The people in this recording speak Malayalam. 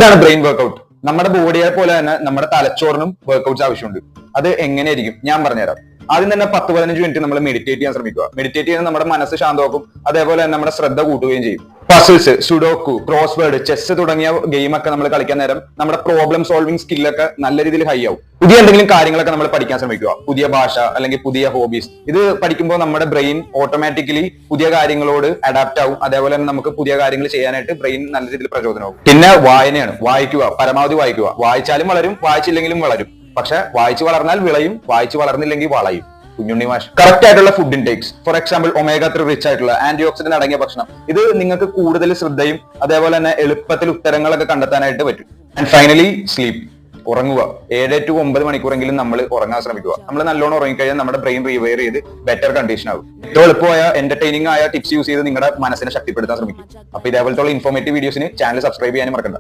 എന്താണ് ബ്രെയിൻ വർക്ക്ഔട്ട്? നമ്മുടെ ബോഡിയെ പോലെ തന്നെ നമ്മുടെ തലച്ചോറിനും വർക്ക്ഔട്ട്സ് ആവശ്യമുണ്ട്. അത് എങ്ങനെയായിരിക്കും ഞാൻ പറഞ്ഞുതരാം. ആദ്യം തന്നെ 10-15 മിനിറ്റ് നമ്മൾ മെഡിറ്റേറ്റ് ചെയ്യാൻ ശ്രമിക്കുക. മെഡിറ്റേറ്റ് ചെയ്യുന്നത് നമ്മുടെ മനസ്സ് ശാന്തമാക്കും, അതേപോലെ തന്നെ നമ്മുടെ ശ്രദ്ധ കൂട്ടുകയും ചെയ്യും. Puzzles, sudoku, cross word, chess തുടങ്ങിയ ഗെയിം ഒക്കെ നമ്മൾ കളിക്കാൻ നേരം നമ്മുടെ പ്രോബ്ലം സോൾവിംഗ് സ്കില്ലൊക്കെ നല്ല രീതിയിൽ ഹൈ ആവും. പുതിയ എന്തെങ്കിലും കാര്യങ്ങളൊക്കെ നമ്മൾ പഠിക്കാൻ ശ്രമിക്കുക. പുതിയ ഭാഷ അല്ലെങ്കിൽ പുതിയ ഹോബീസ്, ഇത് പഠിക്കുമ്പോൾ നമ്മുടെ ബ്രെയിൻ ഓട്ടോമാറ്റിക്കലി പുതിയ കാര്യങ്ങളോട് അഡാപ്റ്റ് ആവും. അതേപോലെ തന്നെ നമുക്ക് പുതിയ കാര്യങ്ങൾ ചെയ്യാനായിട്ട് ബ്രെയിൻ നല്ല രീതിയിൽ പ്രചോദനമാവും. പിന്നെ വായനയാണ്. വായിക്കുക, പരമാവധി വായിക്കുക. വായിച്ചാലും വളരും, വായിച്ചില്ലെങ്കിലും വളരും. പക്ഷെ വായിച്ചു വളർന്നാൽ വിളയും, വായിച്ചു വളർന്നില്ലെങ്കിൽ വളയും. കുഞ്ഞുണ്ണി മാഷ്. കറക്റ്റ് ആയിട്ടുള്ള food intakes, for example omega-3 rich ആയിട്ടുള്ള ആന്റി ഓക്സിഡന്റ് അടങ്ങിയ ഭക്ഷണം. ഇത് നിങ്ങൾക്ക് കൂടുതൽ ശ്രദ്ധയും അതേപോലെ തന്നെ എളുപ്പത്തിൽ ഉത്തരങ്ങളൊക്കെ കണ്ടെത്താനായിട്ട് പറ്റും. ആൻഡ് ഫൈനലി സ്ലീപ്പ്, ഉറങ്ങുക. 7 to 9 മണിക്കൂറെങ്കിലും നമ്മൾ ഉറങ്ങാൻ ശ്രമിക്കുക. നമ്മൾ നല്ലോണം ഉറങ്ങിക്കഴിഞ്ഞാൽ നമ്മുടെ ബ്രെയിൻ റീവയർ ചെയ്ത് ബെറ്റർ കണ്ടീഷൻ ആകും. ഏറ്റവും എളുപ്പമായ എന്റർടൈനിങ് ആയ ടിപ്സ് യൂസ് ചെയ്ത് നിങ്ങളുടെ മനസ്സിനെ ശക്തിപ്പെടുത്താൻ ശ്രമിക്കും. അപ്പൊ ഇതേപോലത്തെ ഇൻഫോർമേറ്റീവ് വീഡിയോസിന് ചാനൽ സബ്സ്ക്രൈബ് ചെയ്യാനും മറക്കണ്ട.